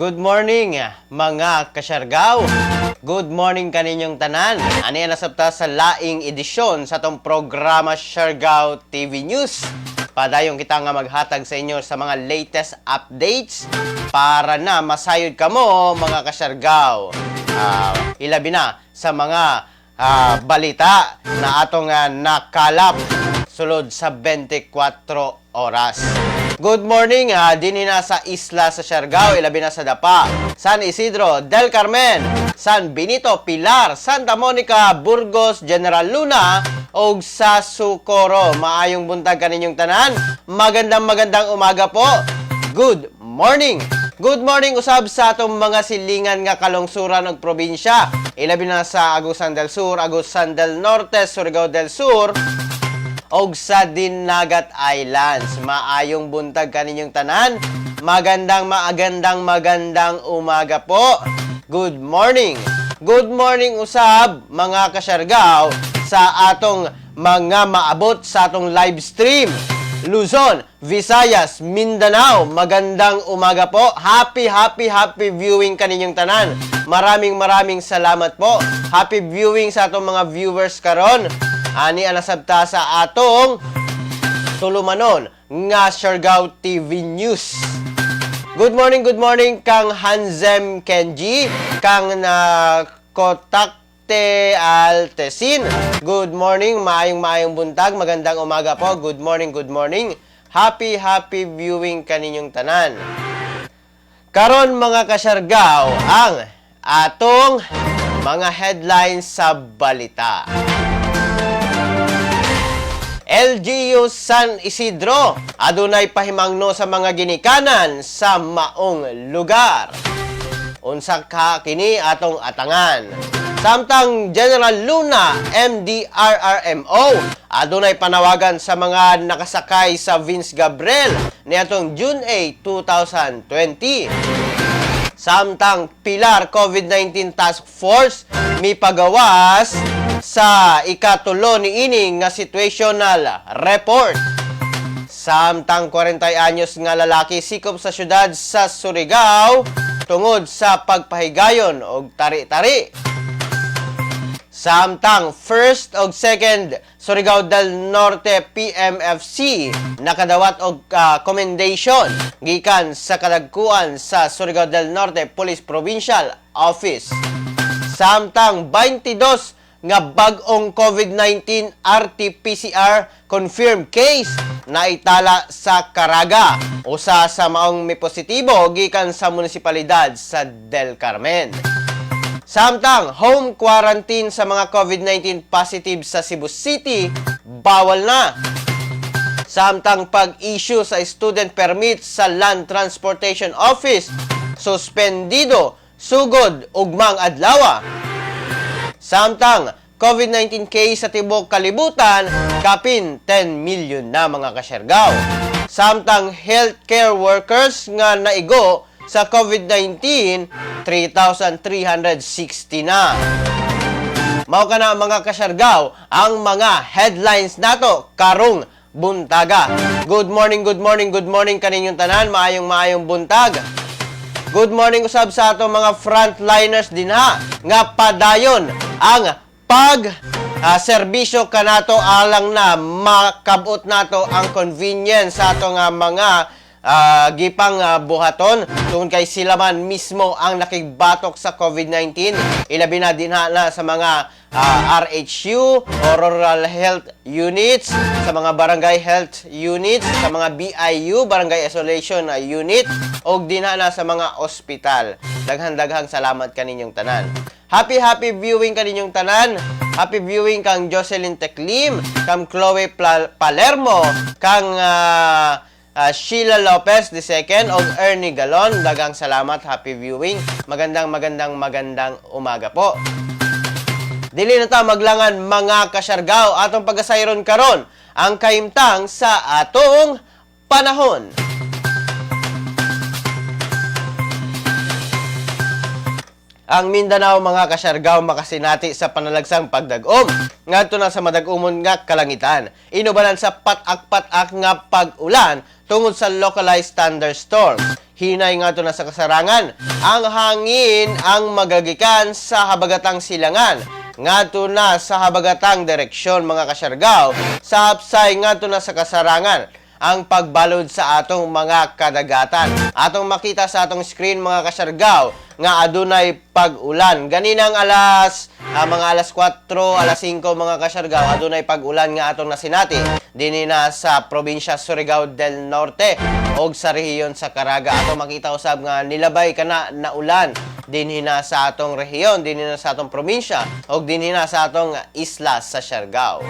Good morning, mga kasyargaw. Good morning kaninyong tanan. Ani nasabta sa laing edisyon sa tong programa Siargao TV News. Padayong kita nga maghatag sa inyo sa mga latest updates para na masayod kamo, mga kasyargaw. Ilabi na sa mga balita na atong nakalap sulod sa 24 oras. Good morning, dinhi na sa isla sa Siargao, ilabi na sa Dapa, San Isidro, Del Carmen, San Benito, Pilar, Santa Monica, Burgos, General Luna, ug sa Socorro. Maayong buntag kaninyong tanan. Magandang umaga po. Good morning. Good morning usab sa atong mga silingan nga kalungsuran ug probinsya. Ilabi na sa Agusan del Sur, Agusan del Norte, Surigao del Sur, og sa Dinagat Islands. Maayong buntag kaninyong tanan. Magandang umaga po. Good morning. Good morning usab, mga kasyargaw, sa atong mga maabot sa atong live stream. Luzon, Visayas, Mindanao, magandang umaga po. Happy viewing kaninyong tanan. Maraming salamat po. Happy viewing sa atong mga viewers karon. Ani anasabta sa atong tulumanon nga Siargao TV News. Good morning kang Hanzem Kenji, kang Kotakte Altesin. Good morning, maayong buntag, magandang umaga po. Good morning. Happy viewing kaninyong tanan. Karon, mga kasyargaw, ang atong mga headlines sa balita. LGU San Isidro, adunay pahimangno sa mga ginikanan sa maong lugar. Unsa ka kini atong atangan. Samtang General Luna, MDRRMO, adunay panawagan sa mga nakasakay sa Vince Gabriel niadtong June 8, 2020. Samtang Pilar COVID-19 Task Force mipagawas sa ikatulo ni ining nga situational report. Samtang 40 anyos nga lalaki sikop sa syudad sa Surigao tungod sa pagpahigayon og tari-tari. Samtang first og second Surigao del Norte PMFC nakadawat og commendation gikan sa kadagkuan sa Surigao del Norte Police Provincial Office. Samtang 22 nga bag-ong COVID-19 RT-PCR confirmed case na itala sa Caraga, usa sa maong may positibo gikan sa munisipalidad sa Del Carmen. Samtang home quarantine sa mga COVID-19 positive sa Cebu City bawal na. Samtang pag-issue sa student permit sa Land Transportation Office suspendido sugod ugmang adlaw. Samtang COVID-19 case sa tibok kalibutan, kapin 10 million na, mga kasyargaw. Samtang healthcare workers nga naigo sa COVID-19, 3,360 na. Mao ka na, mga kasyargaw, ang mga headlines nato karong buntaga. Good morning kaninyong tanan. Maayong buntag. Good morning usab sa ato mga frontliners dinha nga padayon ang serbisyo kanato alang na makabot nato ang convenience sa ato nga mga gipang buhaton tungod kay sila man mismo ang nakigbatok sa COVID-19. Ilabi na dinha na sa mga RHU o Rural Health Units, sa mga Barangay Health Units, sa mga BIU, Barangay Isolation Unit, o dinha na sa mga ospital. Daghang salamat kaninyong tanan. Happy viewing kaninyong tanan. Happy viewing kang Jocelyn Teclim, kang Chloe Palermo, kang Sheila Lopez II o Ernie Galon. Daghang salamat. Happy viewing. Magandang umaga po. Dili na ta maglangan, mga kasyargaw, atong pag-asayron karon ang kahimtang sa atong panahon. ang Mindanao mga kasyargaw makasinati sa panalagsang pagdagom. Ngadto na sa madagumon nga kalangitan. Inubanan sa patak-patak nga pag-ulan tungod sa localized thunderstorms. Hinay ngadto na sa kasarangan. Ang hangin ang magagikan sa habagatang silangan. Ngadto na sa habagatang direksyon mga kasyargaw. Sa hapsay ngadto na sa kasarangan ang pagbalod sa atong mga kadagatan. Atong makita sa atong screen mga kasyargaw nga adunay pag-ulan. Ganinang mga alas 4, alas 5 mga kasyargaw, adunay pag-ulan nga atong nasinati dinhi na sa probinsya Surigao del Norte og sa rehiyon sa Caraga. Atong makita usab nga nilabay kana na ulan dinhi na sa atong rehiyon, dinhi na sa atong probinsya og dinhi na sa atong isla sa Siargao.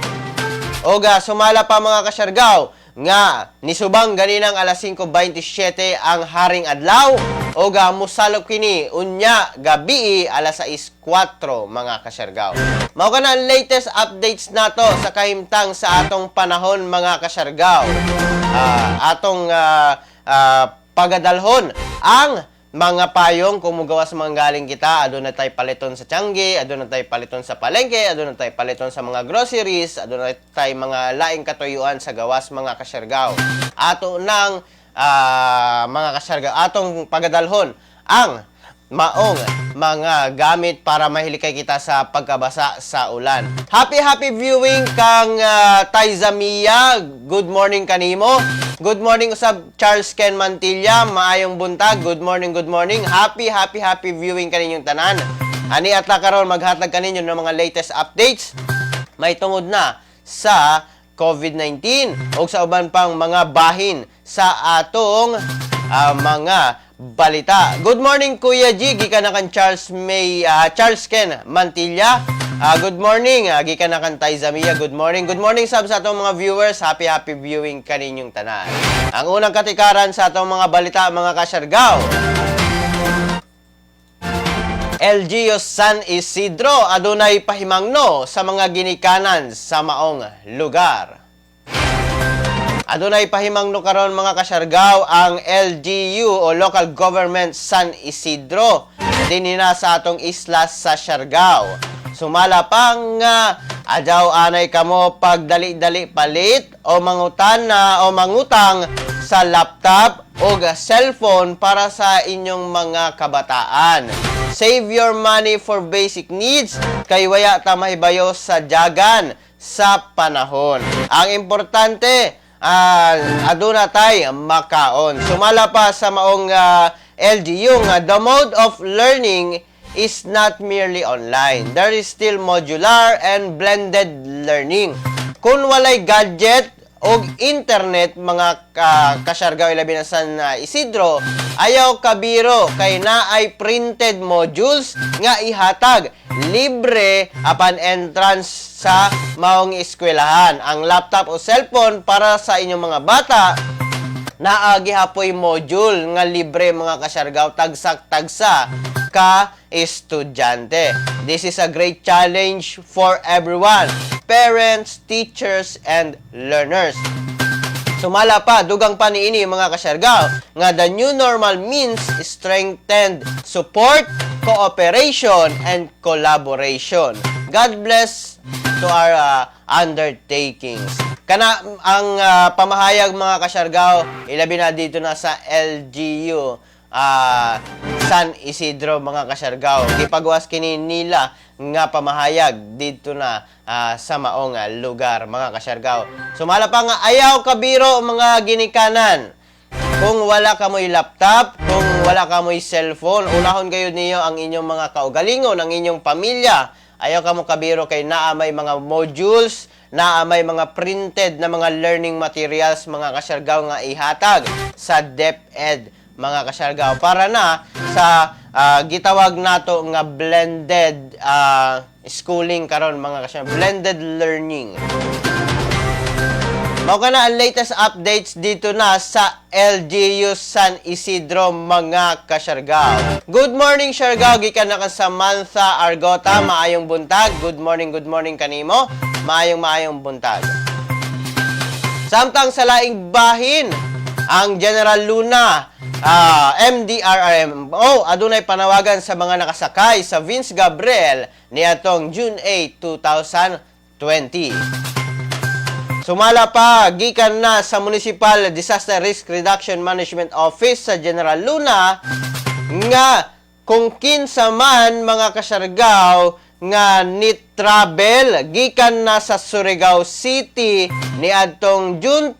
Oga sumala pa mga kasyargaw nga nisubang ganinang alas 5:27 ang haring adlaw oga musalop kini unya gabi alas 6:04 mga kasyargaw. Mao kana ang latest updates nato sa kahimtang sa atong panahon mga kasyargaw. Atong pagadalhon ang mga payong kung mugawas manggaling kita, aduna tay paliton sa Tiangge, aduna tay paliton sa palengke, aduna tay paliton sa mga groceries, aduna tay mga laing katuyuan sa gawas mga kasyargaw. Ato nang mga kasyargaw, atong pagadalhon ang maong mga gamit para mahilikay kita sa pagkabasa sa ulan. Happy viewing kang Taizamia. Good morning kanimo. Good morning usab Charles Ken Mantilla. Maayong buntag. Good morning. Happy viewing kaninyong tanan. Ani ata karon maghatag kaninyo ng mga latest updates. May tungod na sa COVID-19 o sa uban pang mga bahin sa atong mga balita. Good morning Kuya G, gikan na kan Charles Ken Mantilla. Good morning, gikan na kan Taizamia. Good morning sab sa atong mga viewers. Happy viewing kaninyong tanan. Ang unang katikaran sa atong mga balita mga kasyargaw. LGU San Isidro adunay pahimangno sa mga ginikanan sa maong lugar. Adunay pahimangno karon mga kasyargaw ang LGU o Local Government San Isidro dinhi na sa atong isla sa Siargao. Sumala pang adaw anay kamo pagdali-dali palit o mangutang sa laptop o cellphone para sa inyong mga kabataan. Save your money for basic needs kay waya ta mahibayo sa jagan sa panahon. Ang importante aduna tay makaon. Sumala pa sa maong LGU nga the mode of learning is not merely online. There is still modular and blended learning. Kung walay gadget o internet mga kasyargaw ilabi na San Isidro, ayaw kabiro kay naay printed modules nga ihatag libre apan entrance sa maong eskwelahan. Ang laptop o cellphone para sa inyong mga bata naagi hapoy module nga libre mga kasyargaw tagsak-tagsa ka estudyante. This is a great challenge for everyone, parents, teachers, and learners. Sumala pa, dugang pa niini mga kasyargaw, nga the new normal means strengthened support, cooperation, and collaboration. God bless to our undertakings. Kana ang pamahayag mga kasyargaw, ilabi na dito na sa LGU San Isidro mga kasyargaw. Gipagawas kini nila nga pamahayag dito na sa maong lugar mga kasyargaw. Sumala pa nga ayaw kabiro mga ginikanan. Kung wala ka mo'y laptop, kung wala ka mo'y cellphone, unahon kayo niyo ang inyong mga kaugalingon, ang inyong pamilya. Ayaw ka mo kabiro kay naa may mga modules, naa may mga printed na mga learning materials mga kasyargaw nga ihatag sa DepEd mga kasyargaw para na sa gitawag nato nga blended schooling karon mga kasyargaw, blended learning. Mao kana ang latest updates dito na sa LGU San Isidro mga kasyargaw. Good morning Siargao, gikan na ka Samantha Argota, maayong buntag. Good morning kanimo. Maayong buntag. Samtang sa laing bahin, ang General Luna MDRRMO adunay panawagan sa mga nakasakay sa Vince Gabriel niadtong June 8, 2020. Sumala pa gikan na sa Municipal Disaster Risk Reduction Management Office sa General Luna nga kung kinsa man mga kasyargaw nga ni-travel gikan na sa Surigao City niadtong June 8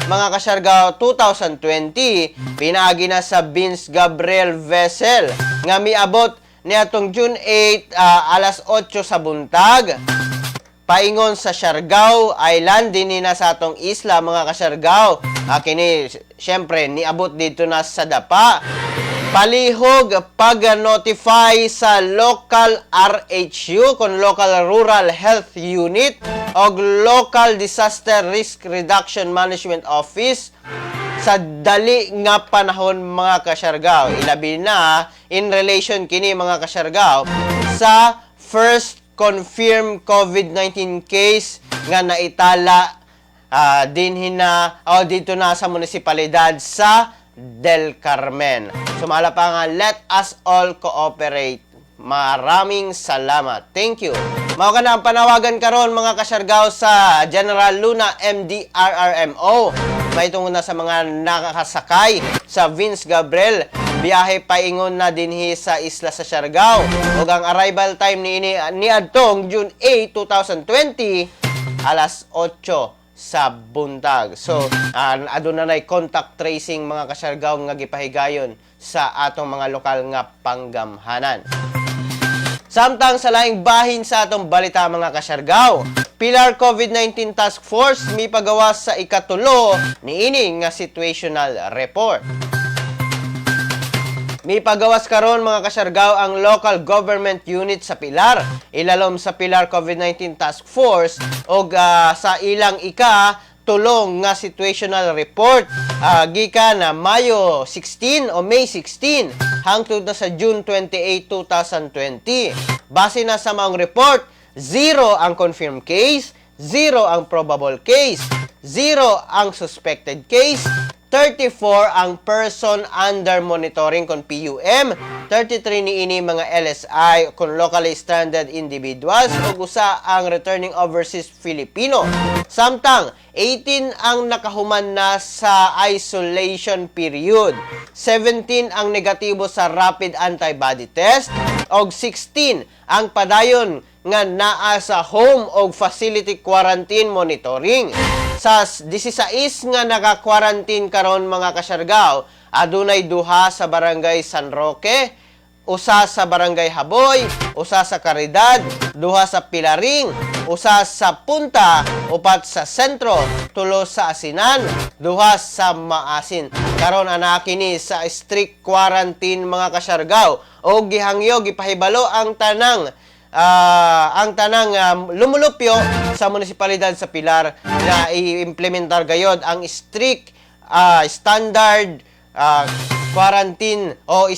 mga kasyargaw 2020 pinaagi na sa Vince Gabriel vessel nga miabot niadtong June 8 alas 8 sa buntag paingon sa Siargao Island dinhi na sa atong isla mga kasyargaw. Kini syempre niabot dito na sa dapa. Palihog pag-notify sa local RHU kon Local Rural Health Unit o Local Disaster Risk Reduction Management Office sa dali nga panahon mga kasyargaw. Ilabi na in relation kini mga kasyargaw sa first confirmed COVID-19 case nga naitala dito na sa munisipalidad sa Del Carmen. Sumala pa nga, let us all cooperate. Maraming salamat. Thank you. Mao ka na ang panawagan karon mga kasyargaw sa General Luna MDRRMO. May tungod na sa mga nakakasakay sa Vince Gabriel. Biyahe paingon na dinhi sa isla sa Siargao. Ug ang arrival time ni adtong June 8, 2020 alas 8 sa buntag. So, aduna nay contact tracing mga kasyargaw nga gipahigayon sa atong mga lokal nga panggamhanan. Samtang sa laing bahin sa atong balita mga kasyargaw, Pilar COVID-19 Task Force mipagawas sa ikatulo niini nga situational report. Mipagawas karon mga kasyargaw ang local government unit sa Pilar. Ilalom sa Pilar COVID-19 Task Force o sa ilang tulong nga situational report gikan na Mayo 16 o May 16 hangtod na sa June 28, 2020. Base na sa maong report, 0 ang confirmed case, 0 ang probable case, 0 ang suspected case, 34 ang person under monitoring kon PUM, 33 niini mga LSI kon locally stranded individuals ug usa ang returning overseas Filipino. Samtang 18 ang nakahuman na sa isolation period, 17 ang negatibo sa rapid antibody test ug 16 ang padayon nga naa sa home o facility quarantine monitoring. Sa 16 nga naka-quarantine karon mga kasyargaw, adunay duha sa barangay San Roque, usa sa barangay Haboy, usa sa Caridad, duha sa Pilaring, usa sa Punta, upat sa Sentro, tulo sa Asinan, duha sa Maasin. Karon ana kini sa strict quarantine mga kasyargaw o gihangyo gipahibalo ang tanang lumulupyo sa munisipalidad sa Pilar na i-implementar gayod ang strict standard quarantine o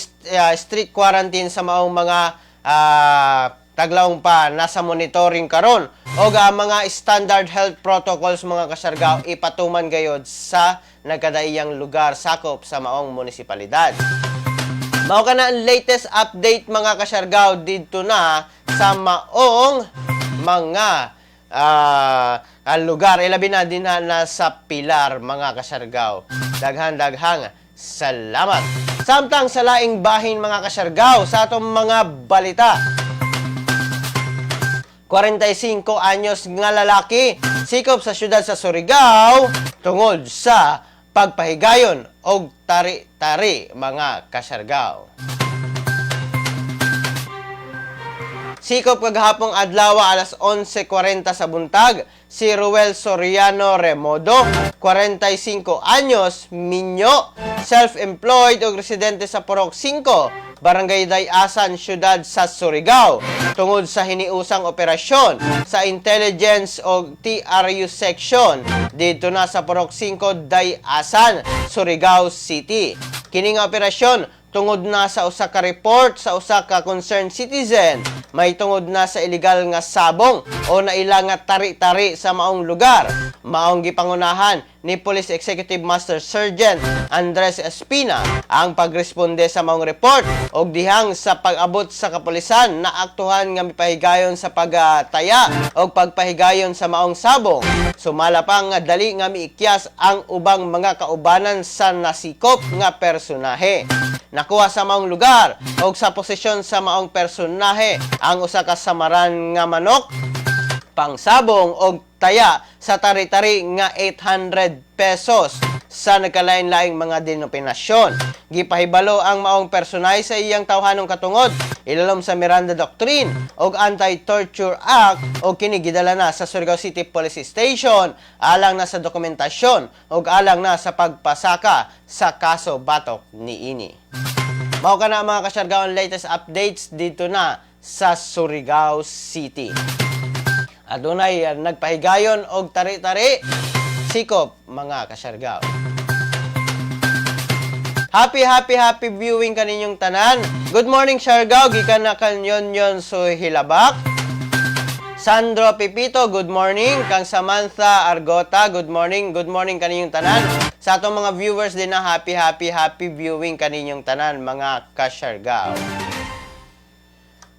strict quarantine sa maong mga taglaong pa nasa monitoring karon o mga standard health protocols mga kasyargaw ipatuman gayod sa nagkadaiyang lugar sakop sa maong munisipalidad. Mao ka na ang latest update mga kasyargaw dito na sa maong mga lugar. Ilabi na din na sa Pilar mga kasyargaw. Daghang salamat. Samtang sa laing bahin mga kasyargaw sa atong mga balita. 45 anyos nga lalaki sikop sa syudad sa Surigao tungod sa pagpahigayon og tari-tari mga kasyargaw. Sikop kagahapong adlaw alas 11:40 sa buntag, si Ruel Soriano Remodo, 45 anyos, minyo, self-employed o residente sa Purok 5, Barangay Dayasan, Syudad sa Surigao, tungod sa hiniusang operasyon sa Intelligence o TRU Section dito na sa Purok 5, Dayasan, Surigao City. Kini nga operasyon tungod na sa usa ka report sa usa ka concerned citizen, may tungod na sa illegal nga sabong o naila nga tari-tari sa maong lugar. Maong gipangunahan ni Police Executive Master Sergeant Andres Espina ang pagresponde sa maong report og dihang sa pag-abot sa kapulisan na aktuhan nga mipahigayon sa pagtaya o pagpahigayon sa maong sabong. Sumala pa nga dali nga miikyas ang ubang mga kaubanan sa nasikop nga personahe. Nakuha sa maong lugar o sa posisyon sa maong personahe ang usa ka samaran nga manok, pangsabong o taya sa tari-tari nga 800 pesos sa nagkalain-laing mga denominasyon. Gipahibalo ang maong personahe sa iyang tawhanong katungod ilalom sa Miranda Doctrine o Anti-Torture Act o kini gidala na sa Surigao City Police Station alang na sa dokumentasyon o alang na sa pagpasaka sa kaso batok niini. Mao ka na mga kasyargao ang latest updates dito na sa Surigao City. Adunay nagpahigayon og tari-tari sikop mga kasyargao. Happy viewing kaninyong tanan. Good morning Siargao, gikan na kanyon so Hilabak. Sandro Pipito, good morning. Kang Samantha Argota, good morning kaninyong tanan. Sa atong mga viewers din na happy viewing kaninyong tanan mga kasyargao.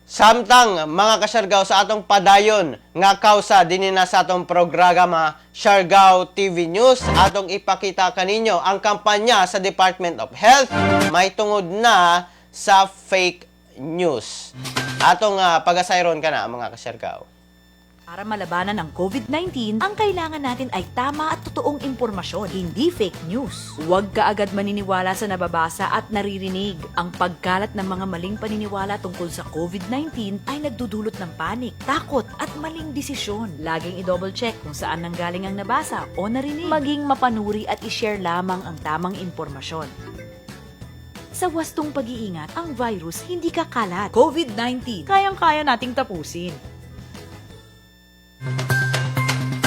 Samtang mga kasyargao sa atong padayon nga kausa dinhi na sa atong programa Siargao TV News atong ipakita kaninyo ang kampanya sa Department of Health may tungod na sa fake news. Atong pagasayron kana mga kasyargao. Para malabanan ang COVID-19, ang kailangan natin ay tama at totoong impormasyon, hindi fake news. Huwag ka agad maniniwala sa nababasa at naririnig. Ang pagkalat ng mga maling paniniwala tungkol sa COVID-19 ay nagdudulot ng panik, takot at maling desisyon. Laging i-double check kung saan nanggaling ang nabasa o narinig. Maging mapanuri at i-share lamang ang tamang impormasyon. Sa wastong pag-iingat, ang virus hindi kakalat. COVID-19, kayang-kaya nating tapusin.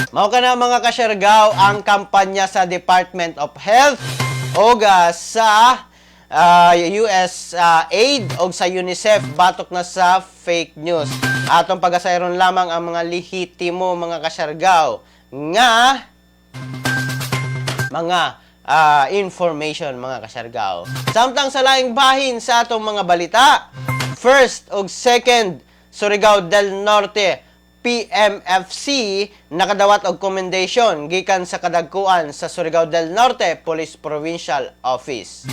Mao kana mga kasyargao ang kampanya sa Department of Health o sa US Aid o sa UNICEF batok na sa fake news. Atong pagasayron lamang ang mga lehitimo mga kasyargao nga mga information mga kasyargao. Samtang sa laing bahin sa atong mga balita, first o second Surigao del Norte PMFC nakadawat og commendation gikan sa kadagkuan sa Surigao del Norte Police Provincial Office.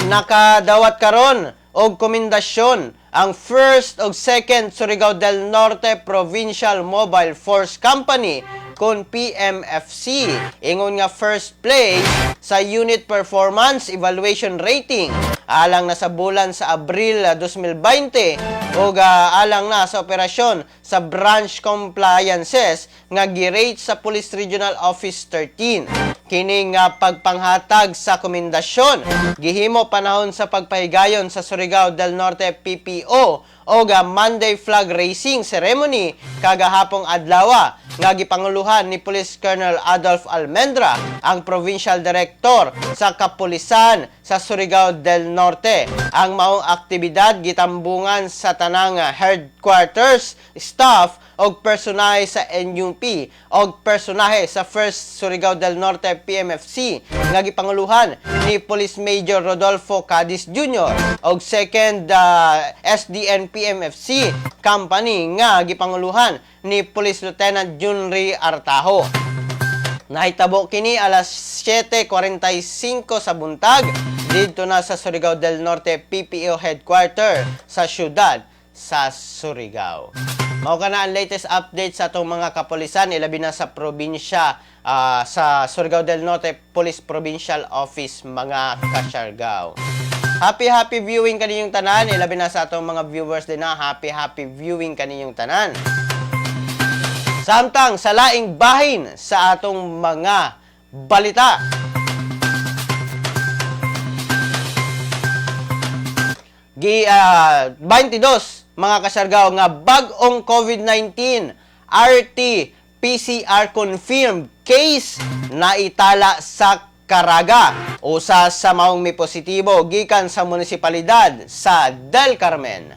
Nakadawat karon og komendasyon ang first og second Surigao del Norte Provincial Mobile Force Company kon PMFC ingon nga first place sa Unit Performance Evaluation Rating alang na sa bulan sa Abril 2020 o alang na sa operasyon sa branch compliances nga girate sa Police Regional Office 13. Kini nga pagpanghatag sa komendasyon gihimo panahon sa pagpahigayon sa Surigao del Norte PPO o Monday Flag Raising Ceremony kagahapong adlaw nga gipanguluhan ni Police Colonel Adolf Almendra, ang Provincial Director sa Kapulisan sa Surigao del Norte. Ang maong aktibidad gitambungan sa tanang headquarters, staff og personahe sa NUP og personahe sa First Surigao del Norte PMFC nga gipanguluhan ni Police Major Rodolfo Cadiz Jr. og Second SDN PMFC company nga gipanguluhan ni Police Lieutenant Junri Artajo. Nahitabo kini alas 7:45 sa buntag dito na sa Surigao del Norte PPO headquarter sa siyudad sa Surigao. Mao kana ang latest update sa atong mga kapulisan ilabi na sa probinsya sa Surigao del Norte Police Provincial Office mga kasyargao. Happy viewing kaninyong tanan ilabi na sa atong mga viewers din na happy viewing kaninyong tanan. Samtang sa laing bahin sa atong mga balita. Gi 22 mga kasyargao nga bag-ong COVID-19 RT-PCR confirmed case na itala sa Caraga. Usa sa maong mi positibo gikan sa munisipalidad sa Del Carmen.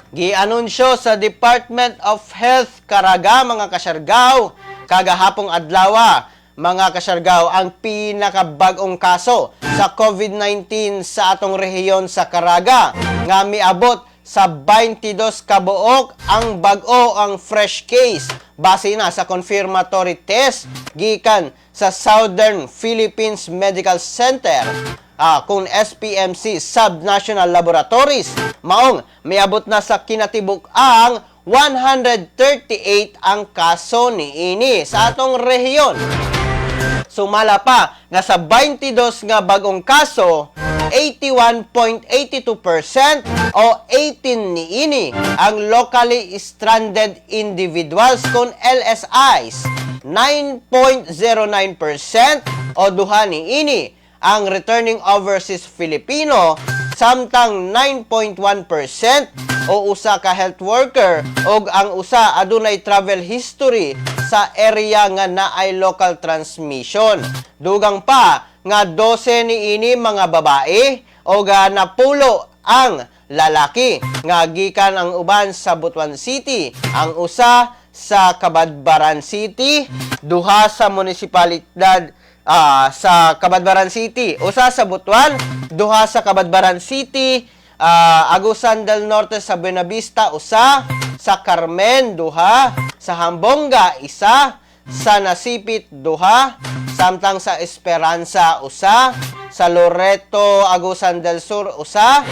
Gianunsyo sa Department of Health Caraga, mga kasyargaw, kagahapong adlaw, mga kasyargaw, ang pinakabag-ong kaso sa COVID-19 sa atong rehiyon sa Caraga nga miabot sa 22 kabuok ang bag-o ang fresh case base na sa confirmatory test gikan sa Southern Philippines Medical Center kung SPMC Subnational Laboratories. Maong miabot na sa kinatibuk ang 138 ang kaso ni ini sa atong rehiyon. Sumala pa nga sa 22 nga bagong kaso, 81.82% o 18 niini ang locally stranded individuals kung LSIs, 9.09% o duha niini ang returning overseas Filipino, samtang 9.1% o usa ka health worker o ang usa adunay travel history sa area nga naay local transmission. Dugang pa nga 12 niini mga babae o napulo ang lalaki nga gikan ang uban sa Butuan City, ang usa sa Cabadbaran City, duha sa munisipalidad sa Cabadbaran City, usa sa Butuan, duha sa Cabadbaran City, Agusan del Norte sa Buenavista, usa sa Carmen, duha sa Hambonga, isa sa Nasipit, duha samtang sa Esperanza, usa sa Loreto, Agusan del Sur, usa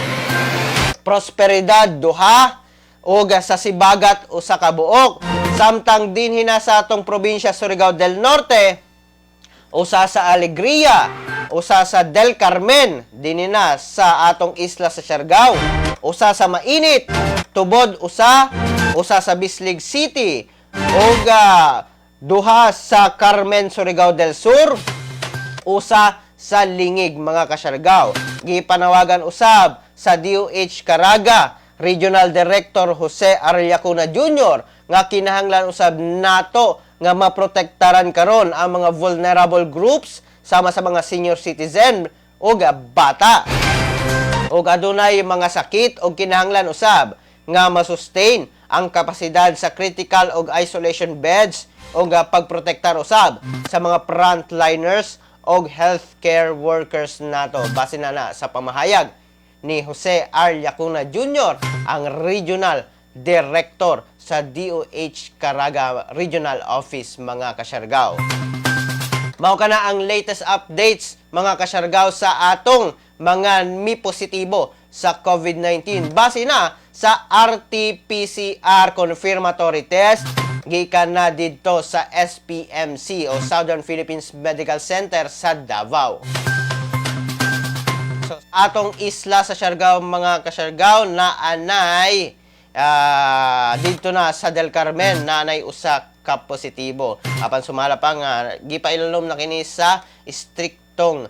Prosperidad, duha ug sa Sibagat, usa ka buok. Samtang dinhi na sa atong probinsya Surigao del Norte, usa sa Alegria, usa sa Del Carmen, dinhi na sa atong isla sa Siargao, usa sa Mainit, Tubod, usa sa Bislig City, ug duha sa Carmen, Surigao del Sur, usa sa Lingig, mga kasyargaw. Gipanawagan usab sa DOH Caraga Regional Director Jose Arellacuna Jr. nga kinahanglan usab nato nga maprotektaran karon ang mga vulnerable groups sama sa mga senior citizen o bata. O adunay mga sakit o kinahanglan usab nga masustain ang kapasidad sa critical o isolation beds o pagprotektar usab sa mga frontliners o healthcare workers nato. Base na sa pamahayag ni Jose Arellacuna Jr., ang Regional Director sa DOH Caraga Regional Office, mga kasyargaw. Mao kana ang latest updates, mga kasyargaw, sa atong mga mi positibo sa COVID-19 base na sa RT-PCR confirmatory test gikan na didto sa SPMC o Southern Philippines Medical Center sa Davao. So, atong isla sa Siargao, mga kasyargaw, na anay dito na sa Del Carmen na anay usa ka positibo. Apan sumala pa nga gipailom na kini sa striktong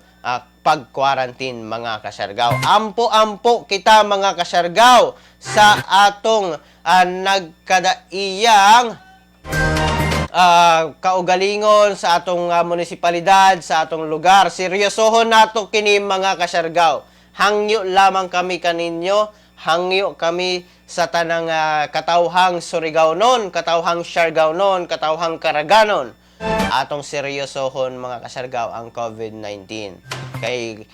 pag-quarantine, mga kasyargaw. Ampo-ampo kita, mga kasyargaw, sa atong nagkadaiyang kaugalingon sa atong munisipalidad, sa atong lugar. Seryosohon nato kini, mga kasyargaw. Hangyo lamang kami kaninyo, hangyo kami sa tanang katawhang Surigao-non, katawhang Siargao-non, katawhang Caraganon. Atong seryosohon, mga kasyargaw, ang COVID-19. Kay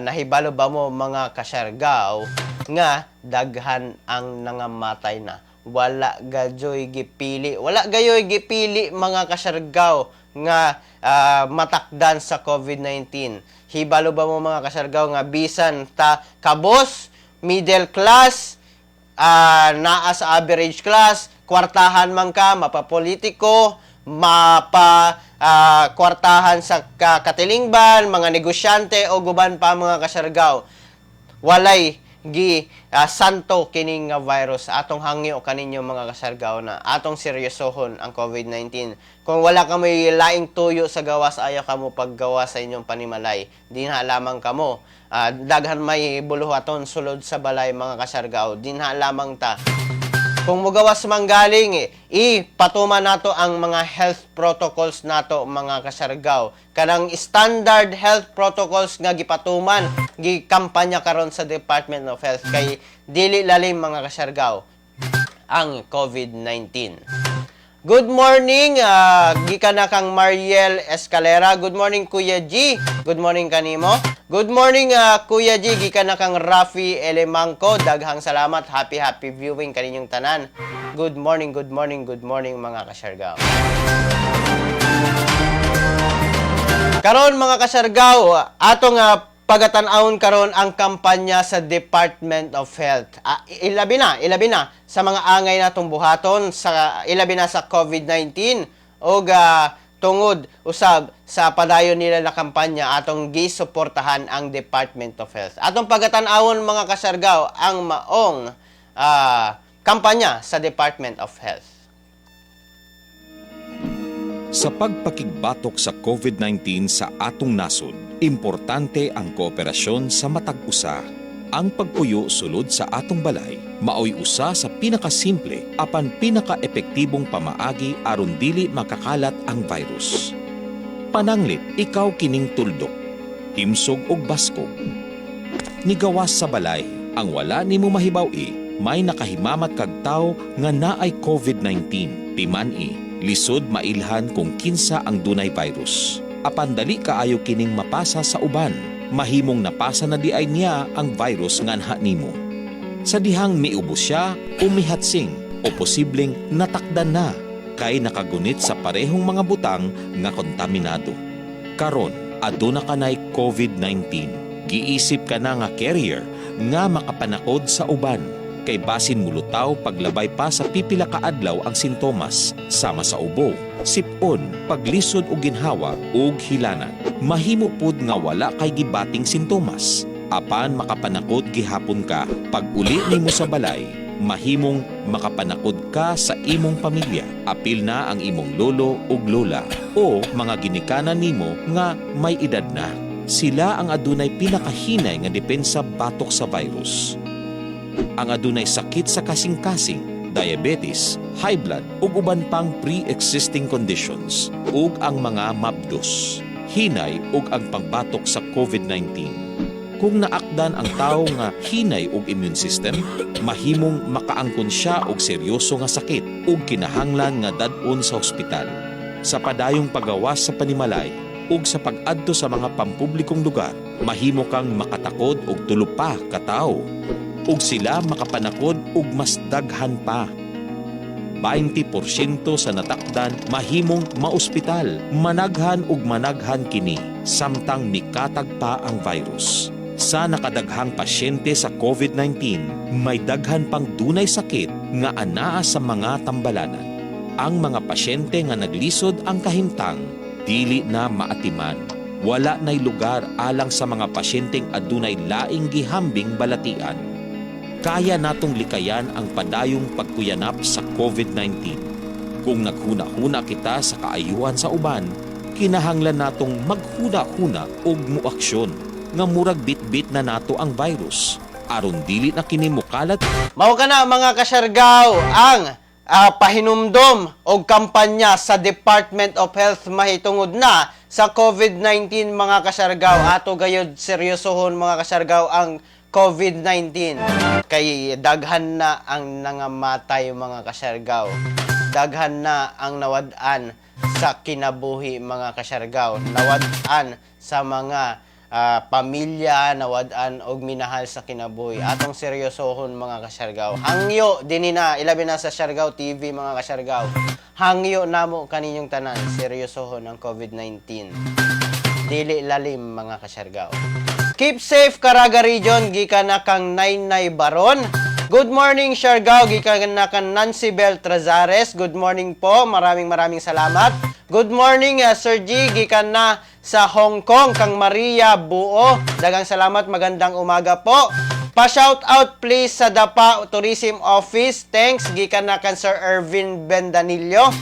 nahibalo ba mo, mga kasyargaw, nga daghan ang nangamatay na. Wala gayoy gipili, mga kasyargaw, nga matakdan sa COVID-19. Hibalo ba mo, mga kasyargaw, nga bisan ta kabos, middle class, naa sa average class, kwartahan man ka, mapapolitiko, kwartahan sa katilingban, mga negosyante o guban pa, mga kasyargaw, walay santo kining nga virus. Atong hangyo kaninyo, mga kasyargaw, na atong seryosohon ang COVID-19. Kung wala ka may laing tuyo sa gawas, ayaw ka mo paggawa sa inyong panimalay, di na lamang kamo. Daghan may buluhaton sulod sa balay, mga kasyargaw, di na lamang ta. Kung mugawas manggaling, ipatuman nato ang mga health protocols nato mga kasargaw. Kanang standard health protocols nga gipatuman, gikampanya karon sa Department of Health kay dili lalim mga kasargaw ang COVID-19. Good morning, gikan na kang Mariel Escalera. Good morning, Kuya G. Good morning kanimo. Good morning, Kuya G. Gikan na kang Rafi Elemangco. Daghang salamat. Happy viewing kaninyong tanan. Good morning, mga kasyargaw. Karon mga kasyargaw, atong pagatan-awon karon ang kampanya sa Department of Health. Ilabi na sa mga angay natong buhaton sa ilabi na sa COVID-19 o tungod usab sa padayon nila na kampanya atong gisuportahan ang Department of Health. Atong pagatan-awon mga kasargaw ang maong kampanya sa Department of Health. Sa pagpakigbatok sa COVID-19 sa atong nasod, importante ang kooperasyon sa matag usa. Ang pagpuyo sulod sa atong balay, maoy usa sa pinakasimple apan pinakaepektibong pamaagi aron dili makakalat ang virus. Pananglit, ikaw kining tuldok, himsog og baskog. Nigawas sa balay, ang wala nimo mahibaw-i, may nakahimamat kag tawo nga naay COVID-19, timan-i. Lisod mailhan kung kinsa ang dunay virus. Apan dali kaayo kining mapasa sa uban, mahimong napasa na di ay niya ang virus nganha nimo. Sa dihang miubos siya o mihatsing o posibleng natakdan na kay nakagunit sa parehong mga butang nga kontaminado. Karon, aduna kanay COVID-19. Giisip ka na nga carrier nga makapanakod sa uban. Kay basin mulutaw paglabay pa sa pipila ka adlaw ang sintomas sama sa ubo, sipon, paglisod og ginhawa ug hilanan. Mahimo pud nga wala kay gibating sintomas. Apan makapanakod gihapon ka pag uli nimo sa balay, mahimong makapanakod ka sa imong pamilya. Apil na ang imong lolo ug lola o mga ginikanan nimo nga may edad na. Sila ang adunay pinakahinay nga depensa batok sa virus. Ang adunay sakit sa kasing-kasing, diabetes, high blood ug uban pang pre-existing conditions ug ang mga mabdos, hinay ug ang pagbatok sa COVID-19. Kung naakdan ang tawo nga hinay og immune system, mahimong makaangkon siya og seryoso nga sakit ug kinahanglan nga dad-on sa ospital. Sa padayong pagawas sa panimalay ug sa pag-adto sa mga pampublikong lugar, mahimo kang makatakod og tulo pa ka tawo. Ug sila makapanakod ug mas daghan pa. 20% sa natakdan mahimong maospital, managhan ug managhan kini samtang mikatag pa ang virus. Sa nakadaghang pasyente sa COVID-19, may daghan pang dunay sakit nga anaa sa mga tambalanan. Ang mga pasyente nga naglisod ang kahimtang, dili na maatiman. Wala nay lugar alang sa mga pasyenteng adunay laing gihambing balatian. Kaya natong likayan ang padayong pagkuyanap sa COVID-19. Kung naghuna-huna kita sa kaayuhan sa uban, kinahanglan natong maghuna-huna og muaksyon nga murag bit-bit na nato ang virus aron dili na kini mukalat. Mao kana mga kasyargaw ang pahinumdom o kampanya sa Department of Health mahitungod na sa COVID-19 mga kasyargaw. Ato gayud seryosohon mga kasyargaw ang COVID-19 kay daghan na ang nangamatay mga kasyargaw. Daghan na ang nawad-an sa kinabuhi mga kasyargaw. Nawad-an sa mga pamilya, nawad-an og minahal sa kinabuhi. Atong seryosohon mga kasyargaw. Hangyo dinhi na ilabi na sa Siargao TV mga kasyargaw. Hangyo namo kaninyong tanan seryosohon ang COVID-19. Dili lalim mga kasyargaw. Keep safe Caraga Region, gikan na kang Nainay Baron. Good morning Siargao, gikan na kang Nancy Bel Trazares. Good morning po, maraming salamat. Good morning Sir G, gikan na sa Hong Kong kang Maria Buo. Daghang salamat, magandang umaga po. Pa-shout out please sa Dapa Tourism Office. Thanks, gikan na kang Sir Ervin Bendanillo.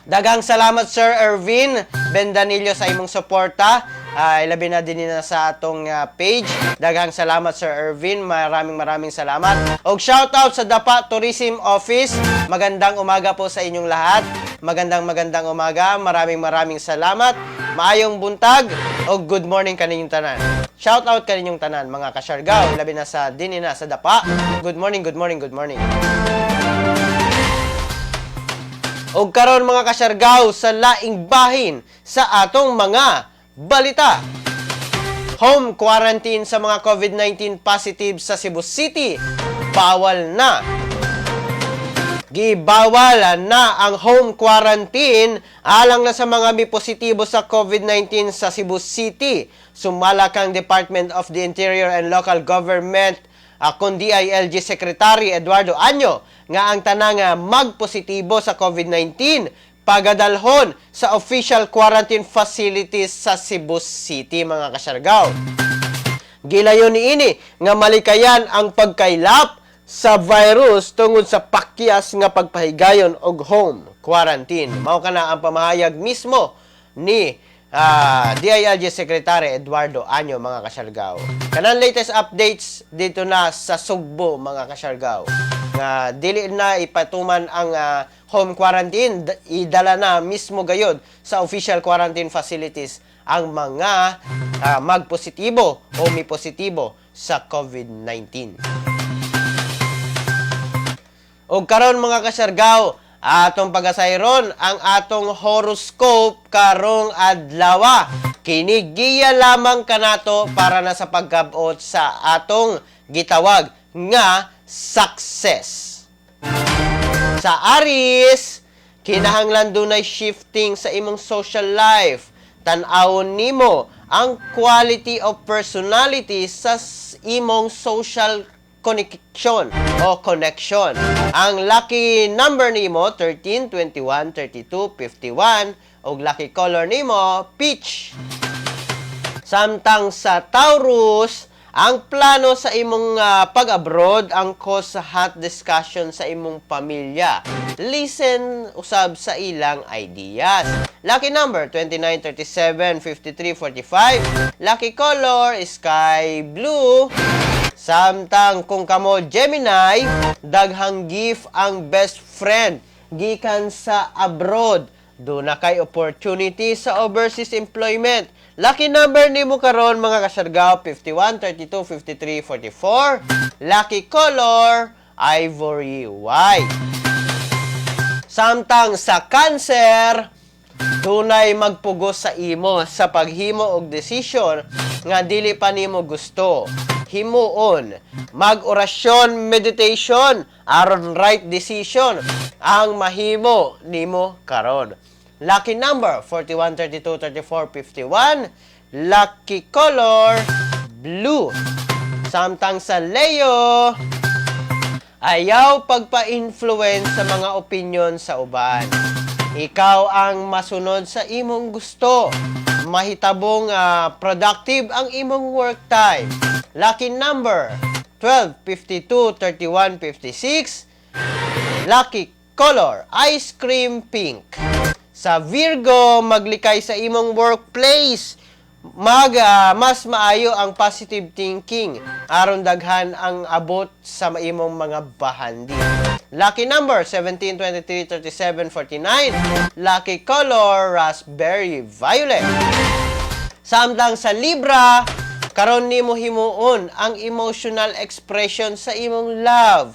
Daghang salamat Sir Ervin Bendanillo sa imong suporta. ilabi na din na sa atong page. Daghang salamat Sir Ervin, maraming salamat. Og shoutout sa Dapa Tourism Office. Magandang umaga po sa inyong lahat. Magandang umaga. Maraming salamat. Maayong buntag o good morning kaninyong tanan. Shoutout kaninyong tanan mga kasyargaw, labi na sa dinina sa Dapa. Good morning. Og karon mga kasyargaw sa laing bahin sa atong mga balita. Home quarantine sa mga COVID-19 positive sa Cebu City. Bawal na. Gibawal na ang home quarantine alang na sa mga may positibo sa COVID-19 sa Cebu City. Sumala kang Department of the Interior and Local Government akong DILG Secretary Eduardo Anyo nga ang tanang magpositibo sa COVID-19 pagadalhon sa official quarantine facilities sa Cebu City mga kasyargaw. Gilayon niini nga malikayan ang pagkaylap sa virus tungod sa pakyas nga pagpahigayon og home quarantine. Mao kana ang pamahayag mismo ni DILG Secretary Eduardo Anyo mga kasyargaw. Kanang latest updates dito na sa Sugbo mga kasyargaw. Nga dili na ipatuman ang home quarantine, idala na mismo gayod sa official quarantine facilities ang mga magpositibo o may positibo sa COVID-19. O karon mga kasyargaw, atong pagasayron ang atong horoscope karong adlaw. Kinigiya lamang kanato para na sa pagkabot sa atong gitawag nga success. Sa Aries, kinahanglan dunay shifting sa imong social life. Tan-awon nimo ang quality of personality sa imong social connection o connection. Ang lucky number nimo 13, 21, 32, 51 ug lucky color nimo peach. Samtang sa Taurus, ang plano sa imong pag-abroad ang cause sa hot discussion sa imong pamilya. Listen usab sa ilang ideas. Lucky number 29, 37, 53, 45. Lucky color sky blue. Samtang kung kamo Gemini, daghang gift ang best friend gikan sa abroad. Doon na kay opportunity sa overseas employment. Lucky number nimo karon mga kasyargaw 51, 32, 53, 44. Lucky color ivory white. Samtang sa Cancer, dunay magpugos sa imo sa paghimo og desisyon nga dili pa nimo gusto. Himuon, mag-orasyon, meditation, aron right decision ang mahimo nimo karon. Lucky number 41, 32, 34, 51. Lucky color blue. Samtang sa Leo, ayaw pagpa-influence sa mga opinion sa uban. Ikaw ang masunod sa imong gusto. Mahitabong productive ang imong work time. Lucky number 12, 52, 31, 56. Lucky color ice cream pink. Sa Virgo, maglikay sa imong workplace. Mas maayo ang positive thinking aron daghan ang abot sa imong mga bahandi. Lucky number 17, 23, 37, 49. Lucky color raspberry violet. Samtang sa Libra, karon nimo himuon ang emotional expression sa imong love.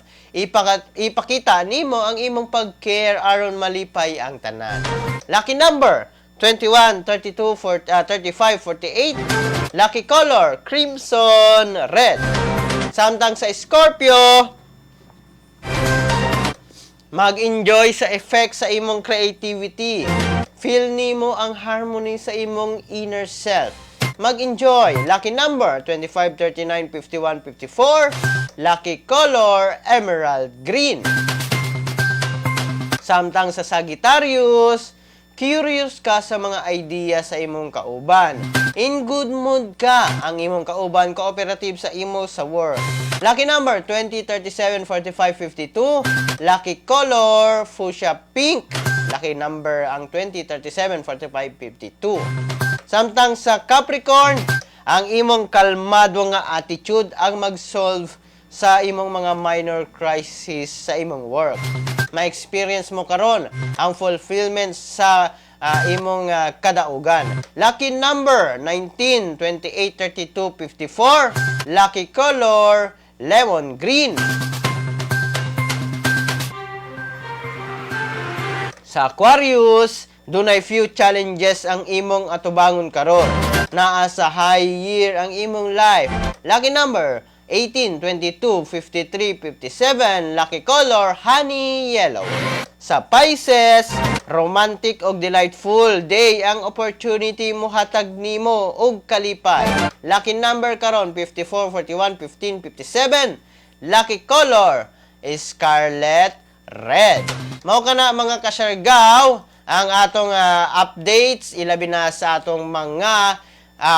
Ipakita nimo ang imong pag-care aron malipay ang tanan. Lucky number 21, 32, 35, 48. Lucky color crimson red. Samtang sa Scorpio, mag-enjoy sa effect sa imong creativity. Feel nimo ang harmony sa imong inner self. Mag-enjoy. Lucky number 25, 39, 51, 54. Lucky color emerald green. Samtang sa Sagittarius, curious ka sa mga idea sa imong kauban. In good mood ka. Ang imong kauban cooperative sa imo sa work. Lucky number 20, 37, 45, 52. Lucky color fuchsia pink. Lucky number ang 20, 37, 45, 52. Samtang sa Capricorn, ang imong kalmado nga attitude ang mag-solve sa imong mga minor crisis sa imong work. Ma-experience mo karon ang fulfillment sa imong kadaugan. Lucky number 19, 28, 32, 54. Lucky color lemon green. Sa Aquarius, dunay few challenges ang imong atubangon karon. Naa sa high year ang imong life. Lucky number 18, 22, 53, 57. Lucky color honey yellow. Sa Pisces, romantic og delightful day ang opportunity mo hatag nimo og kalipay. Lucky number karon 54, 41, 15, 57. Lucky color scarlet red. Mao kana mga kasyargaw ang atong updates ilabi na sa atong mga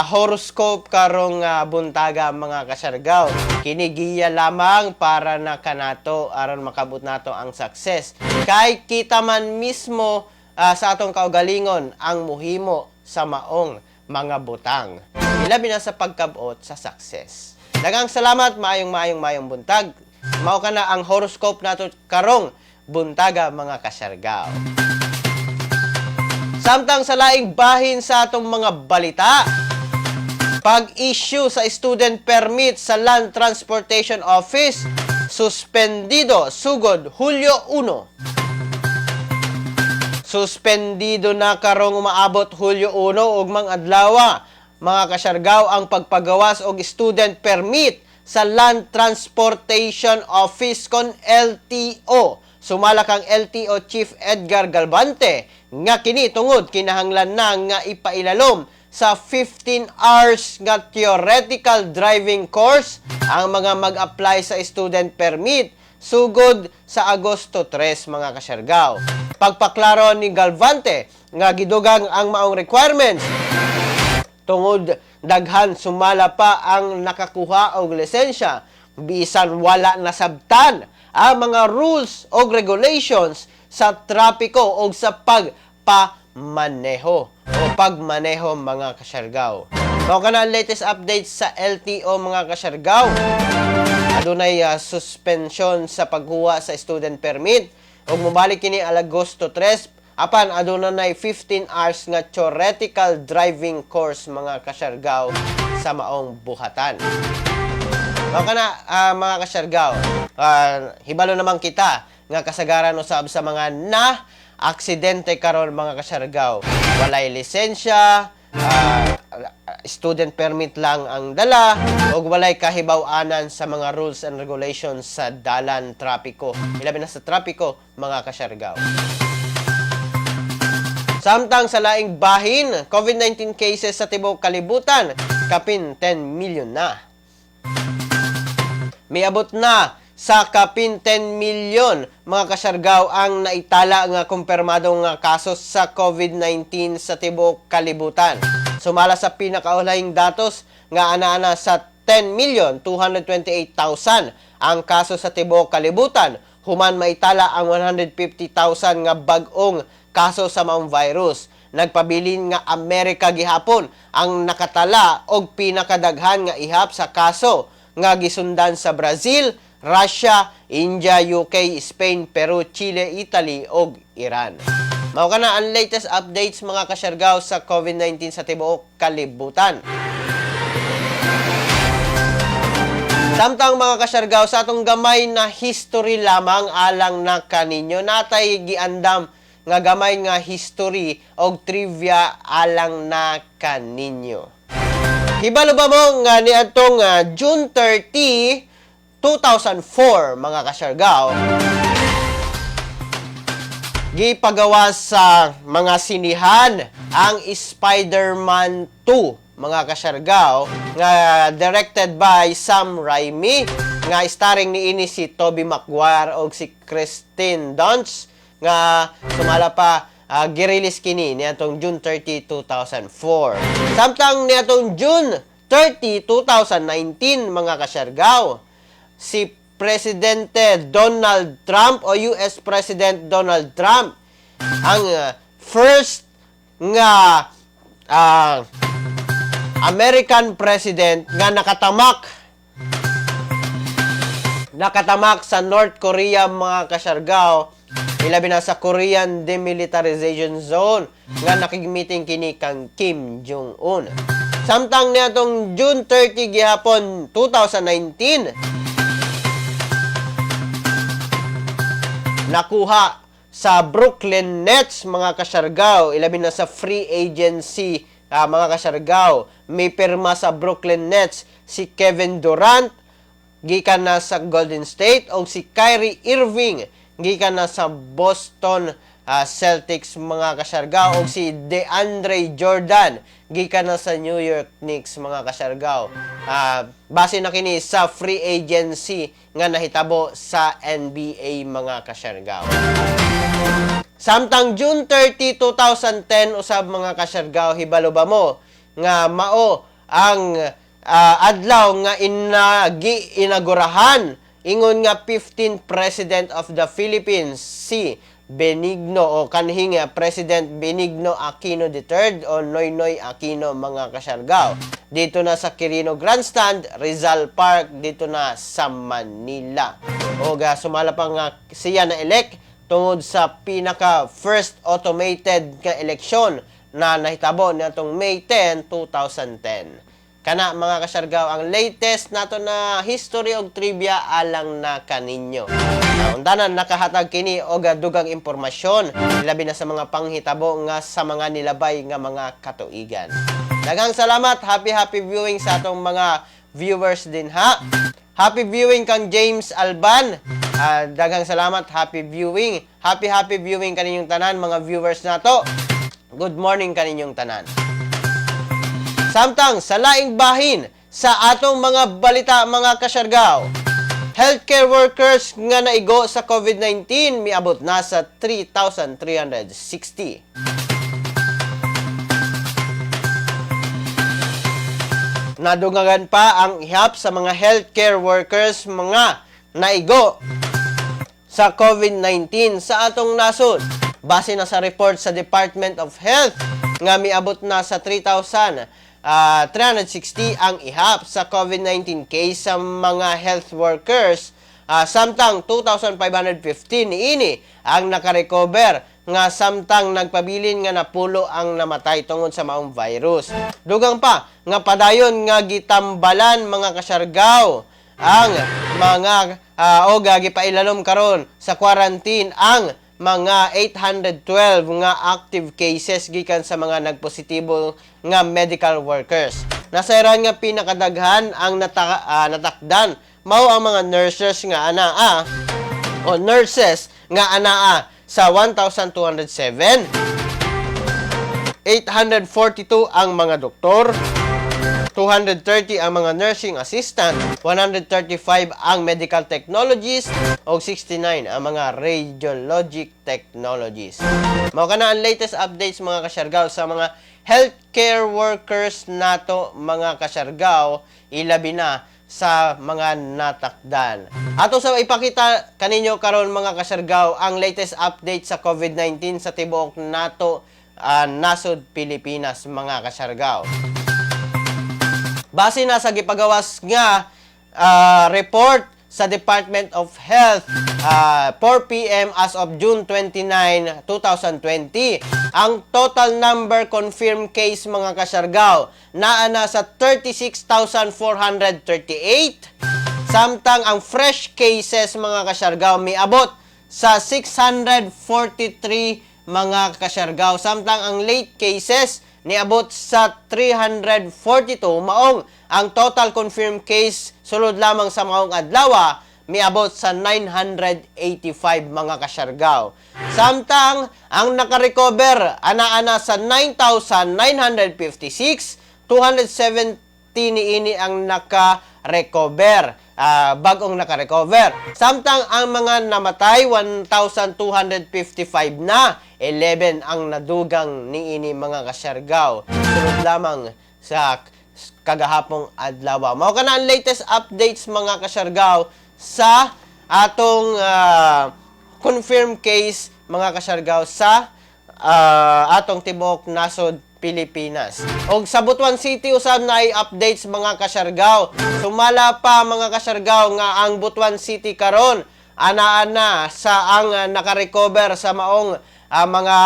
horoscope karong buntaga mga kasyargaw. Kini giya lamang para na kanato aron makabot nato ang success. Kay kita man mismo sa atong kaugalingon ang muhimo sa maong mga butang. Ilabi na sa pagkabot sa success. Daghang salamat, maayong buntag. Mao kana ang horoscope nato karong buntaga mga kasyargaw. Samtang sa laing bahin sa atong mga balita, pag-issue sa student permit sa Land Transportation Office, suspendido sugod Hulyo 1. Suspendido na karong umaabot Hulyo 1 ug mga adlaw mga kasyargaw ang pagpagawas og student permit sa Land Transportation Office kon LTO. Sumala kang LTO Chief Edgar Galvante nga kini tungod kinahanglan na nga ipailalom sa 15 hours nga theoretical driving course ang mga mag-apply sa student permit sugod sa Agosto 3 mga kasyargaw. Pagpaklaro ni Galvante nga gidugang ang maong requirements tungod daghan sumala pa ang nakakuha og lisensya bisan wala nasabtan ang mga rules o regulations sa trapiko o sa pagpamaneho o pagmaneho mga kasyargaw. Mao kana ang latest updates sa LTO mga kasyargaw. Adunay suspension sa pagkuha sa student permit ug mobalik kini Agosto 3 apan adunay 15 hours nga theoretical driving course mga kasyargaw sa maong buhatan. Mao kana mga kasyargaw, hibalo naman kita nga kasagaran usab sa mga aksidente karon mga kasyargaw. Walay lisensya, student permit lang ang dala ug walay kahibaw-anan sa mga rules and regulations sa dalan trapiko. Ilabi na sa trapiko mga kasyargaw. Samtang sa laing bahin, COVID-19 cases sa tibuok kalibutan kapin 10 million na. Miabot na sa kapin 10 million mga kasyargaw ang naitala nga kumpirmadong nga kaso sa COVID-19 sa tibuok kalibutan. Sumala sa pinakaulahing datos nga ana-ana sa 10,228,000 ang kaso sa tibuok kalibutan. Human maitala ang 150,000 nga bag-ong kaso sa maong virus. Nagpabilin nga Amerika gihapon ang nakatala og pinakadaghan nga ihap sa kaso nga gisundan sa Brazil, Russia, India, UK, Spain, Peru, Chile, Italy ug Iran. Mao kana ang latest updates mga kasyargaw sa COVID-19 sa tibuok kalibutan. Samtang mga kasyargaw sa atong gamay na history lamang alang na kaninyo natay giandam nga gamay nga history og trivia alang na kaninyo. Hibalo ba mo nga ni atong June 30, 2004 mga kasyargaw gipagawa sa mga sinihan ang Spider-Man 2 mga kasyargaw nga directed by Sam Raimi nga starring niini si Tobey Maguire og si Kristen Dunst nga sumala pa girilis kini niadtong June 30, 2004. Samtang niadtong June 30, 2019 mga kasyargaw, si Presidente Donald Trump o US President Donald Trump ang first nga American president nga nakatamak sa North Korea mga kasyargaw, ilabi na sa Korean Demilitarization Zone nga nakigmeeting kini kang Kim Jong-un. Samtang niadtong June 30 gihapon 2019, nakuha sa Brooklyn Nets mga kasyargaw, ilabi na sa free agency mga kasyargaw. May pirma sa Brooklyn Nets si Kevin Durant gikan na sa Golden State o si Kyrie Irving gikan na sa Boston Celtics mga kasyargaw o si DeAndre Jordan gikan na sa New York Knicks mga kasyargaw. Base na kini sa free agency nga nahitabo sa NBA mga kasyargaw. Samtang June 30, 2010 usab mga kasyargaw, hibalo ba mo nga mao ang adlaw nga inagurahan ingon nga 15th President of the Philippines si Benigno o kanhi nga President Benigno Aquino III o Noynoy Aquino mga kasyargaw. Dito na sa Quirino Grandstand, Rizal Park, dito na sa Manila. O sumala pa nga siya na elect tungod sa pinaka first automated nga eleksyon na nahitabo natong May 10, 2010. Kana mga kasyargaw ang latest nato na history og trivia alang na kaninyo. Untanan nakahatag kini og dugang impormasyon labi na sa mga panghitabo nga sa mga nilabay nga mga katuigan. Daghang salamat, happy viewing sa atong mga viewers din ha. Happy viewing kang James Alban. Daghang salamat, happy viewing. Happy viewing kaninyong tanan mga viewers nato. Good morning kaninyong tanan. Samtang sa laing bahin sa atong mga balita mga kasyargaw, healthcare workers nga naigo sa COVID-19 miabot na sa 3,360. Nadugangan pa ang ihap sa mga healthcare workers mga naigo sa COVID-19 sa atong nasod. Base na sa report sa Department of Health nga miabot na sa 3,360 ang ihap sa COVID-19 case sa mga health workers. Samtang 2,515 niini ang nakarecover nga samtang nagpabilin nga napulo ang namatay tungod sa maong virus. Dugang pa nga padayon nga gitambalan mga kasyargaw ang mga gipailalom karon sa quarantine ang mga 812 nga active cases gikan sa mga nagpositibo nga medical workers. Nasairan nga pinakadaghan ang natakdan mao ang mga nurses nga anaa sa 1,207, 842 ang mga doktor, 230 ang mga nursing assistant, 135 ang medical technologists, o 69 ang mga radiologic technologists. Mao kana ang latest updates mga kasyargaw sa mga healthcare workers nato mga kasyargaw, ilabi na sa mga natakdan. Ato sa ipakita kaninyo karon mga kasyargaw ang latest update sa COVID-19 sa tibuok nato nasod Pilipinas mga kasyargaw. Base na sa gipagawas nga report sa Department of Health 4 p.m. as of June 29, 2020, ang total number confirmed case mga kasyargaw naa na sa 36,438, samtang ang fresh cases mga kasyargaw miabot sa 643 mga kasyargaw, samtang ang late cases niabot sa 342. Maong ang total confirmed case sulod lamang sa maong adlaw miabot sa 985 mga kasyargaw. Samtang ang nakarecover ana sa 9,956, 270 niini ang nakarecover, bagong nakarecover. Samtang ang mga namatay 1,255 na, 11 ang nadugang niini mga kasyargaw. Sunod lamang sa kagahapong adlaw. Mao kana ang latest updates mga kasyargaw sa atong confirmed case mga kasyargaw sa atong tibok nasod Pilipinas. Og sa Butuan City usab na ay updates mga kasyargaw. Sumala pa mga kasyargaw nga ang Butuan City karon ana-ana sa ang naka-recover sa maong mga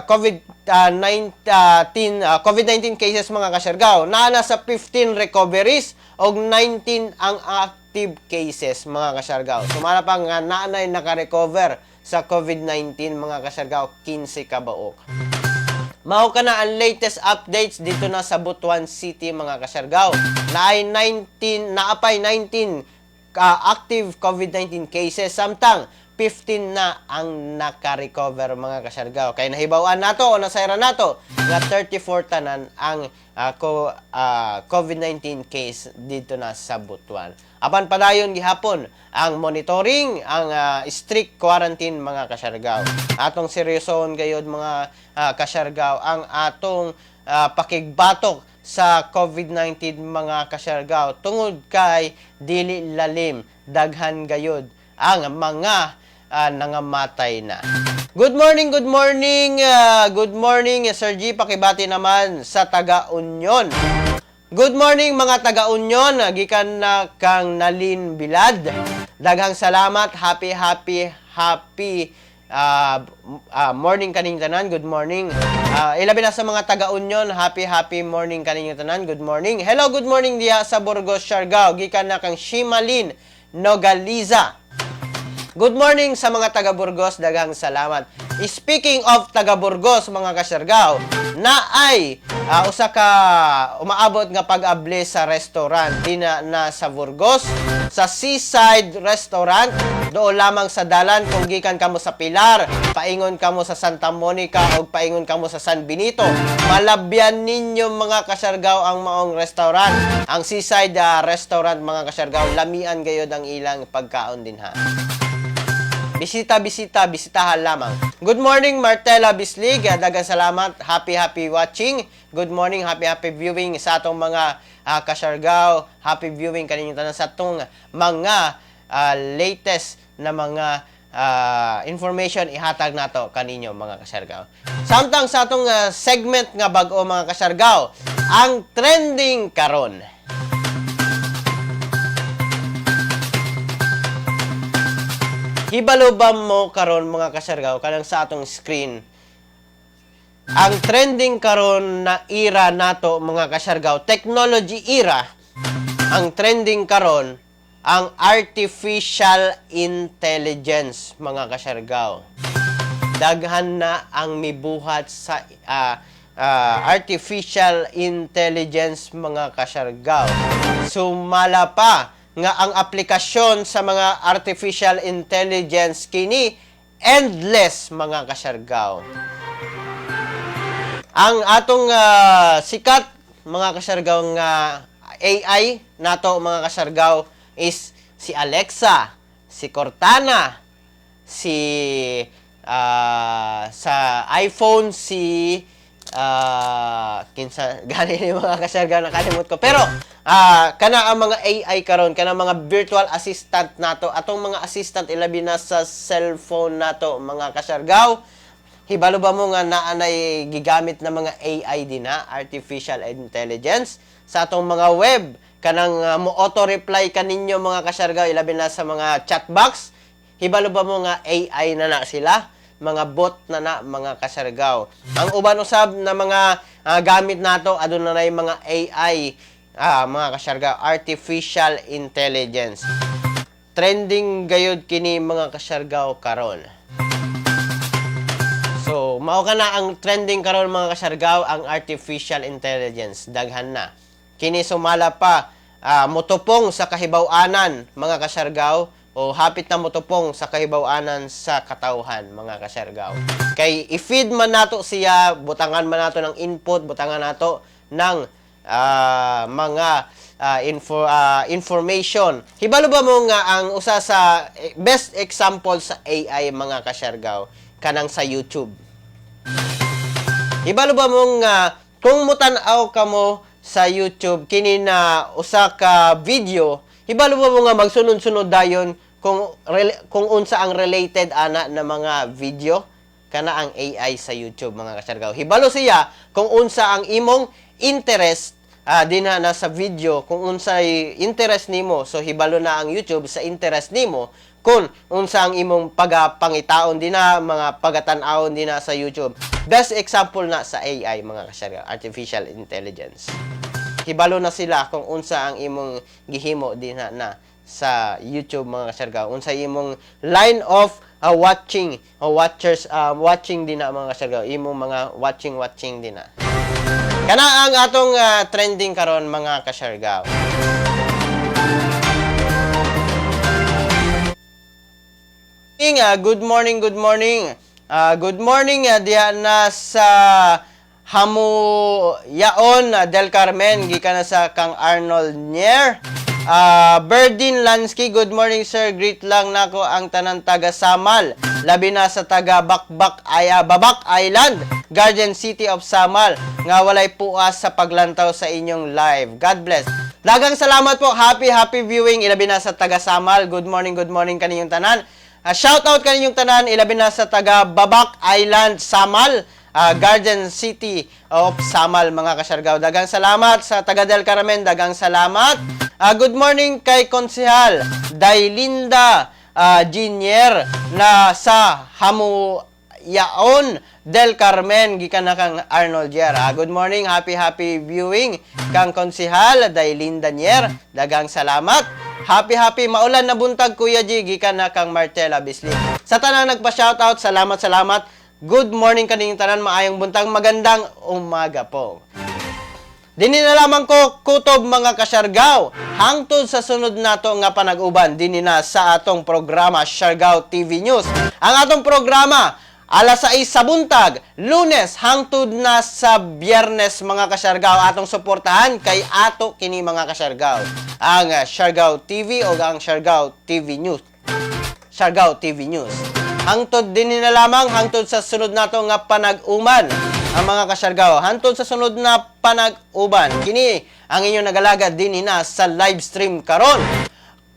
COVID-19 cases mga kasyargaw. Naana sa 15 recoveries og 19 ang active cases mga kasyargaw. Sumala pa nga naanay naka-recover sa COVID-19 mga kasyargaw 15 kabaok. Mao ka na ang latest updates dito na sa Butuan City mga kasyargaw. Naapay 19 active COVID-19 cases samtang 15 na ang naka-recover mga kasyargaw. Kaya nahibawan nato o nasayra nato nga 34 tanan ang COVID-19 case dito na sa Butuan. Apan padayon gihapon ang monitoring, ang strict quarantine mga kasyargaw. Atong seryoson gayud mga kasyargaw ang atong pakigbatok sa COVID-19 mga kasyargaw tungod kay dili lalim daghan gayud ang mga nangamatay na. Good morning, good morning. Good morning, Sir G. Pakibati naman sa taga-Union. Good morning mga taga-Union, gikan na kang Nalin Bilad. Daghang salamat, happy morning kaning tanan, good morning. Ilabi na sa mga taga-Union, happy morning kaning tanan, good morning. Hello, good morning diha sa Burgos, Siargao, gikan na kang Shimalin Nogaliza. Good morning sa mga taga-Burgos, daghang salamat. Speaking of taga-Burgos, mga kasyargaw, na ay usa ka umaabot nga pag-abli sa restaurant na sa Burgos, sa Seaside Restaurant, doon lamang sa dalan kung gikan kamo sa Pilar, paingon kamo sa Santa Monica o paingon kamo sa San Benito. Malabyan ninyo mga kasyargaw ang maong restaurant. Ang Seaside Restaurant mga kasyargaw, lamian gayod ang ilang pagkaon din ha. Bisitahan lamang. Good morning, Martela Bislig. Daghang salamat. Happy watching. Good morning, happy viewing sa atong mga kasyargaw. Happy viewing kaninyong tanan sa atong mga latest na mga information ihatag nato kaninyo mga kasyargaw. Samtang sa atong segment nga bag-o mga kasyargaw, ang trending karon. Hibalo ba mo karon mga kasyargaw kanang sa atong screen? Ang trending karon na era nato mga kasyargaw, technology era. Ang trending karon ang artificial intelligence mga kasyargaw. Daghan na ang mibuhat sa artificial intelligence mga kasyargaw. Sumala pa nga ang aplikasyon sa mga artificial intelligence kini endless mga kasyargaw. Ang atong sikat mga kasyargaw nga AI nato mga kasyargaw is si Alexa, si Cortana, sa iPhone si kinsa gani ni mga kasyargaw nakalimot ko. Pero kana ang mga AI karon, kana mga virtual assistant nato, atong mga assistant ilabi na sa cellphone nato mga kasyargaw. Hibalo ba mo nga naanay gigamit na mga AI din na artificial intelligence sa atong mga web, kanang mo auto-reply kaninyo mga kasyargaw ilabi na sa mga chat box. Hibalo ba mo nga AI na sila? Mga bot na mga kasyargaw. Ang uban usab na mga gamit nato adunay mga AI mga kasyargaw, artificial intelligence. Trending gayud kini mga kasyargaw karon. So, mao kana ang trending karon mga kasyargaw, ang artificial intelligence. Daghan na. Kini sumala pa mutupong sa kahibaw-anan mga kasyargaw o hapit na mutupong sa kahibaw-anan sa katawhan mga kasyargaw. Kay i-feed man nato siya, butangan man nato ng input, butangan nato ng mga information. Hibalo ba mo nga ang usa sa best example sa AI mga kasyargaw kanang sa YouTube? Hibalo ba mo nga kung mutan-aw kamo sa YouTube kini na usa ka video, hibalo ba mo nga magsunod-sunod dayon kung unsa ang related ana na mga video kana ang AI sa YouTube mga kasyargaw. Hibalo siya kung unsa ang imong interest din na sa video, kung unsay interest nimo. So hibalo na ang YouTube sa interest nimo kung unsa ang imong pagapangitaon din na mga pagatan-awon din na sa YouTube. Best example na sa AI mga kasyargaw, artificial intelligence. Hibalo na sila kung unsa ang imong gihimo din na sa YouTube mga kasyargaw. Unsa imong line of watching o watching din na mga kasyargaw. Imong mga watching din na. Kana ang atong trending karon mga kasyargaw. Good morning. Good morning diya na sa Hamu Yaon Del Carmen gikan na sa Kang Arnold Nier. Berdin Lansky, good morning sir. Greet lang nako ang tanan taga Samal, labi na sa taga Babak Island, Garden City of Samal, nga walay puas sa paglantaw sa inyong live. God bless. Dagang salamat po. Happy viewing ilabi na sa taga Samal. Good morning kaninyong tanan. Shout out kaninyong tanan ilabi na sa taga Babak Island, Samal, Garden City of Samal mga kasyargaw. Dagang salamat sa taga Del Carmen. Dagang salamat. Good morning kay Konsehal Dailinda Jinier na sa Hamu Yaon Del Carmen gikan na kang Arnold Jer. Good morning, happy viewing kang Konsehal Dailinda Jinier. Dagang salamat. Happy maulan na buntag Kuya G gikan na kang Martela Bisli. Sa tanang nagpa-shoutout, salamat. Good morning kaninyong tanan, maayong buntag, magandang umaga po. Dini na lamang ko kutob mga kasyargaw. Hangtod sa sunod nato nga panag-uban dinhi na sa atong programa Siargao TV News. Ang atong programa alas 6 sa buntag, Lunes hangtod na sa Biyernes mga kasyargaw. Atong suportahan kay ato kini mga kasyargaw. Ang Siargao TV o ang Siargao TV News. Siargao TV News. Hangtod dinhi na lamang hangtod sa sunod nato nga panag-uman. Ang mga kasyargaw, hantod sa sunod na panag-uban. Kini ang inyong nagalagad din na sa live stream karon.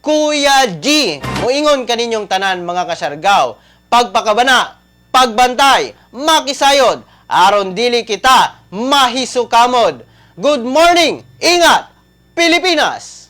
Kuya G, muingon kaninyong tanan mga kasyargaw. Pagpakabana, pagbantay, makisayod, aron dili kita mahisukamod. Good morning, ingat, Pilipinas!